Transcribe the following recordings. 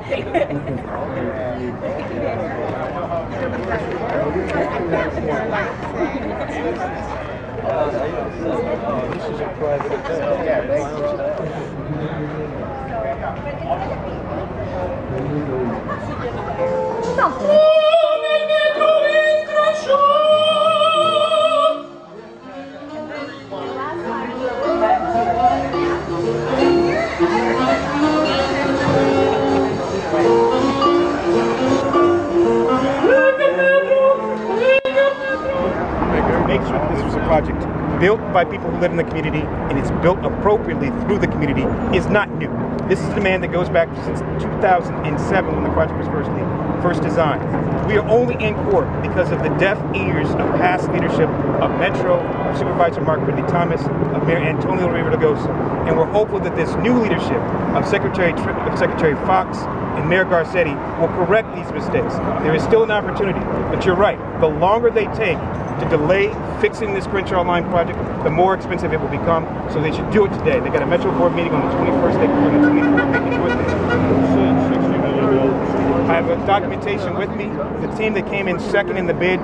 This is a private Make sure that this was a project built by people who live in the community, and it's built appropriately through the community, is not new. This is a demand that goes back since 2007 when the project was first designed. We are only in court because of the deaf ears of past leadership of Metro, of Supervisor Mark Ridley Thomas, of Mayor Antonio Rivera-Lagosa, and we're hopeful that this new leadership of Secretary Fox and Mayor Garcetti will correct these mistakes. There is still an opportunity, but you're right. The longer they take to delay fixing this Crenshaw line project, the more expensive it will become. So they should do it today. They got a Metro Board meeting on the 21st. They can do the 24th. They can do it today. I have a documentation with me. The team that came in second in the bid,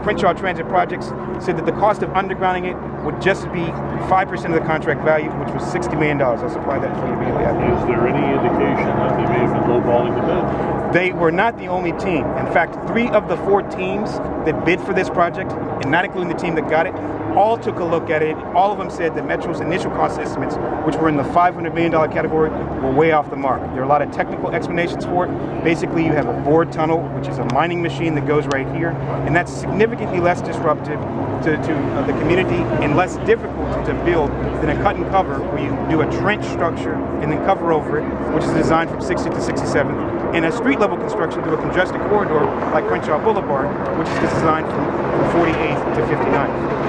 Crenshaw Transit Projects, said that the cost of undergrounding it would just be 5% of the contract value, which was $60 million. I'll supply that for you immediately after. Is there any indication that they may have been lowballing the bid? They were not the only team. In fact, 3 of the 4 teams that bid for this project, and not including the team that got it, all took a look at it. All of them said that Metro's initial cost estimates, which were in the $500 million category, were way off the mark. There are a lot of technical explanations for it. Basically, you have a bored tunnel, which is a mining machine that goes right here, and that's significantly less disruptive to the community and less difficult to build than a cut and cover, where you do a trench structure and then cover over it, which is designed from 60th to 67th, and a street level construction through a congested corridor like Crenshaw Boulevard, which is designed from 48th to 59th.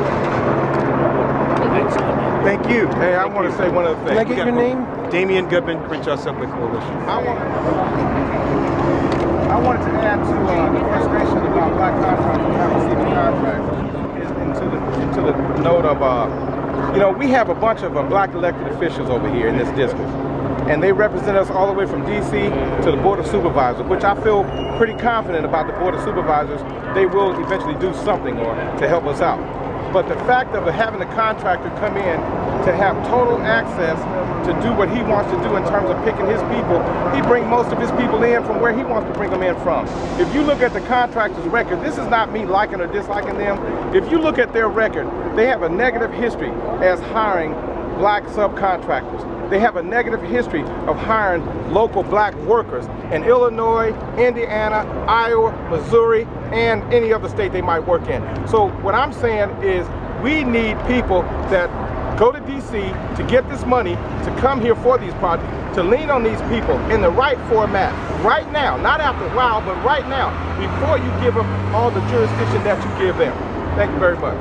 Thank you. Hey, I want to say one other thing. Can I get your name? Damien, Goodmon, Crenshaw Subway Coalition. I wanted to add to the frustration about black contractors not receiving contracts into the note of, you know, we have a bunch of black elected officials over here in this district, and they represent us all the way from D.C. to the Board of Supervisors, which I feel pretty confident about the Board of Supervisors. They will eventually do something or to help us out. But the fact of having a contractor come in to have total access to do what he wants to do in terms of picking his people, he brings most of his people in from where he wants to bring them in from. If you look at the contractor's record, this is not me liking or disliking them. If you look at their record, they have a negative history as hiring black subcontractors. They have a negative history of hiring local black workers in Illinois, Indiana, Iowa, Missouri, and any other state they might work in. So what I'm saying is we need people that go to DC to get this money, to come here for these projects, to lean on these people in the right format, right now, not after a while, but right now, before you give them all the jurisdiction that you give them. Thank you very much.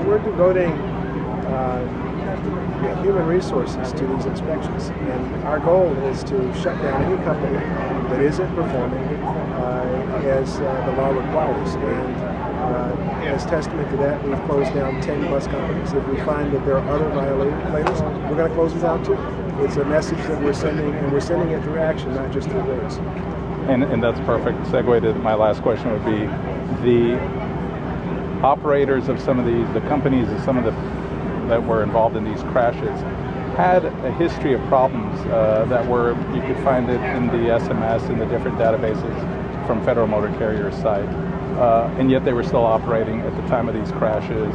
We're devoting human resources to these inspections, and our goal is to shut down any company that isn't performing as the law requires. And as testament to that, we've closed down 10 bus companies. If we find that there are other violators, we're going to close them down too. It's a message that we're sending, and we're sending it through action, not just through words. And that's perfect segue to my last question would be the operators of some of these, the companies of some of the that were involved in these crashes had a history of problems that were, you could find it in the SMS and the different databases from Federal Motor Carrier site. And yet they were still operating at the time of these crashes.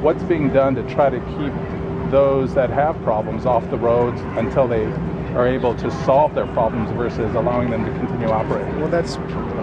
What's being done to try to keep those that have problems off the roads until they are able to solve their problems versus allowing them to continue operating? Well, that's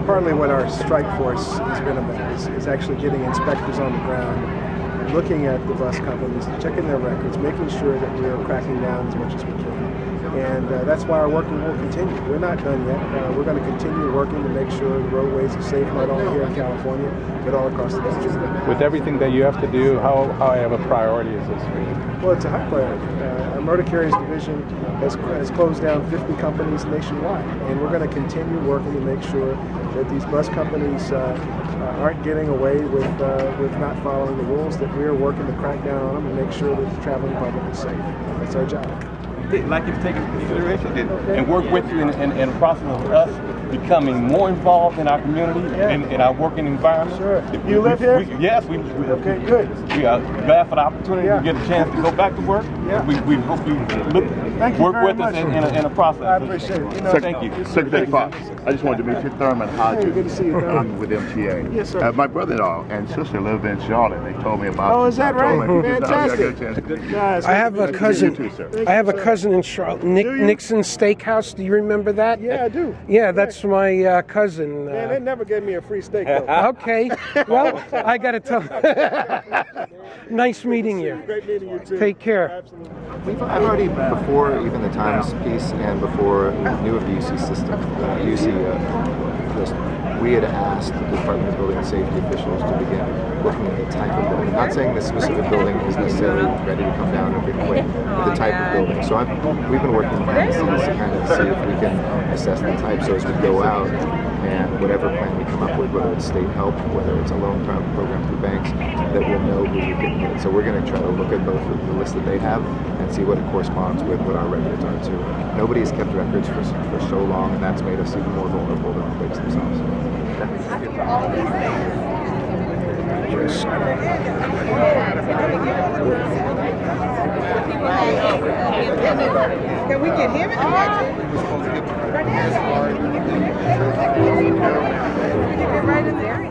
partly what our strike force has been about, is actually getting inspectors on the ground, looking at the bus companies, checking their records, making sure that we are cracking down as much as we can. And that's why our work will continue. We're not done yet. We're going to continue working to make sure the roadways are safe, not only here in California, but all across the country. With everything that you have to do, how high of a priority is this for you? Well, it's a high priority. Our motor carriers division has closed down 50 companies nationwide, and we're going to continue working to make sure that these bus companies aren't getting away with not following the rules, that we're working to crack down on them and make sure that the traveling public is safe. That's our job. Like you've taken into consideration and work with you in the process of us becoming more involved in our community and in our working environment. Sure. You live here? Yes, we okay, good. We are glad for the opportunity to get a chance to go back to work. Yeah. We hope you work with us in a process. I appreciate it. Thank you. Secretary Fox, I just wanted to meet you. Thurman Hodges. Hey, good to see you, Thurman. I'm with MTA. Yes, sir. My brother-in-law and sister live in Charlotte. They told me about. Oh, is that right? Fantastic. Fantastic. I have a cousin. I have a cousin in Charlotte, Nixon Steakhouse. Do you remember that? Yeah, I do. Yeah, that's my cousin. Man, they never gave me a free steak, though. Okay. Well, I got to tell. Nice meeting you. Great meeting you, too. Take care. Absolutely. I've already, before even the Times piece and before I knew of the UC system, we had asked the Department of Building and Safety officials to begin looking at the type of building. Not saying this specific building is necessarily ready to come down a big way, but the type of building. So we've been working behind the scenes to kind of see if we can assess the type, so as we go out and whatever plan we come up with, whether it's state help, whether it's a loan program through banks, that we'll know who we can get. So we're going to try to look at both the list that they have and see what it corresponds with what our records are too. Nobody has kept records for so long, and that's made us even more vulnerable to earthquakes themselves. Can we get him in the right in there?